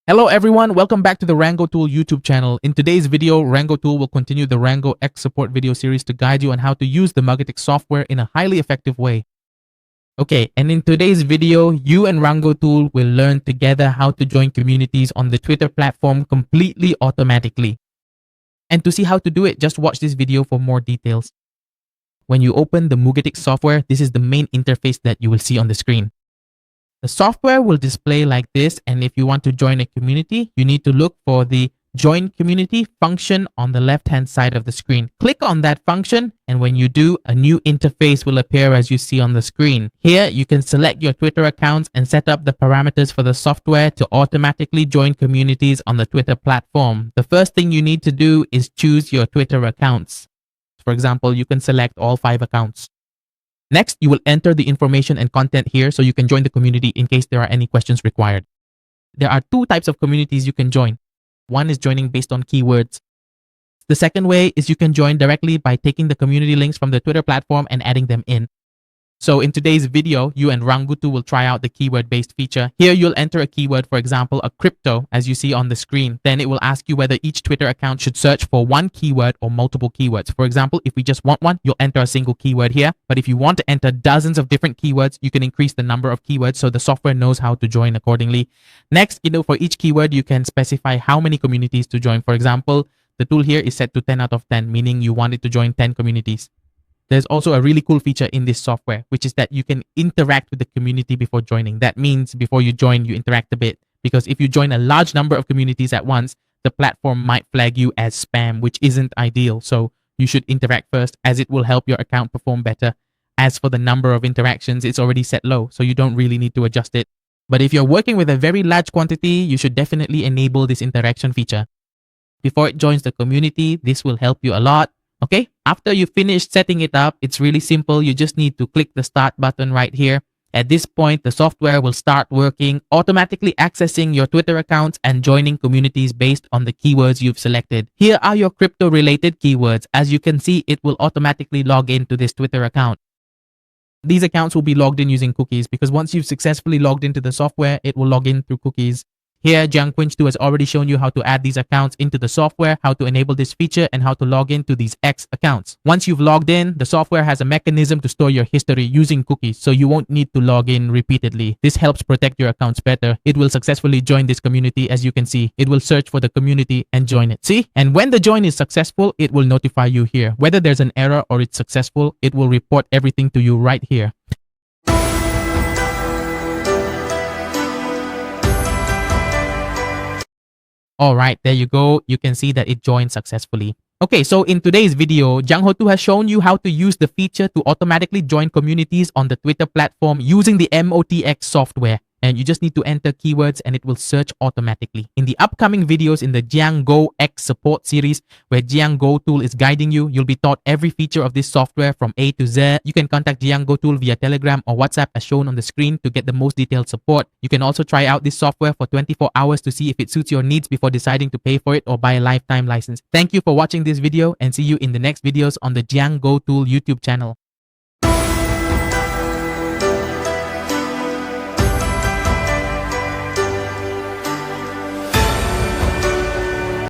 Hello everyone, welcome back to the Rango Tool YouTube channel. In today's video, Rango Tool will continue the Rango X support video series to guide you on how to use the MKT X software in a highly effective way. Okay, and in today's video, you and Rango Tool will learn together how to join communities on the Twitter platform completely automatically. And to see how to do it, just watch this video for more details. When you open the MKT X software, this is the main interface that you will see on the screen. The software will display like this, and if you want to join a community, you need to look for the Join Community function on the left-hand side of the screen. Click on that function, and when you do, a new interface will appear as you see on the screen. Here, you can select your Twitter accounts and set up the parameters for the software to automatically join communities on the Twitter platform. The first thing you need to do is choose your Twitter accounts. For example, you can select all 5 accounts. Next, you will enter the information and content here so you can join the community in case there are any questions required. There are 2 types of communities you can join. One is joining based on keywords. The second way is you can join directly by taking the community links from the Twitter platform and adding them in. So in today's video, you and Rango Tool will try out the keyword-based feature. Here, you'll enter a keyword, for example, a crypto, as you see on the screen. Then it will ask you whether each Twitter account should search for one keyword or multiple keywords. For example, if we just want one, you'll enter a single keyword here. But if you want to enter dozens of different keywords, you can increase the number of keywords so the software knows how to join accordingly. Next, for each keyword, you can specify how many communities to join. For example, the tool here is set to 10 out of 10, meaning you want it to join 10 communities. There's also a really cool feature in this software, which is that you can interact with the community before joining. That means before you join, you interact a bit. Because if you join a large number of communities at once, the platform might flag you as spam, which isn't ideal. So you should interact first, as it will help your account perform better. As for the number of interactions, it's already set low, so you don't really need to adjust it. But if you're working with a very large quantity, you should definitely enable this interaction feature. Before it joins the community, this will help you a lot. Okay, after you finish setting it up, it's really simple. You just need to click the start button right here. At this point, the software will start working, automatically accessing your Twitter accounts and joining communities based on the keywords you've selected. Here are your crypto-related keywords. As you can see, it will automatically log into this Twitter account. These accounts will be logged in using cookies because once you've successfully logged into the software, it will log in through cookies. Here, Jiangquinch2 has already shown you how to add these accounts into the software, how to enable this feature, and how to log into these X accounts. Once you've logged in, the software has a mechanism to store your history using cookies, so you won't need to log in repeatedly. This helps protect your accounts better. It will successfully join this community, as you can see. It will search for the community and join it. See? And when the join is successful, it will notify you here. Whether there's an error or it's successful, it will report everything to you right here. Alright, there you go. You can see that it joined successfully. Okay, so in today's video, Jiangho2 has shown you how to use the feature to automatically join communities on the Twitter platform using the MKT X software. And you just need to enter keywords and it will search automatically. In the upcoming videos in the Jianggo X support series, where Jianggo Tool is guiding you, you'll be taught every feature of this software from A to Z. You can contact Jianggo Tool via Telegram or WhatsApp as shown on the screen to get the most detailed support. You can also try out this software for 24 hours to see if it suits your needs before deciding to pay for it or buy a lifetime license. Thank you for watching this video and see you in the next videos on the Jianggo Tool YouTube channel.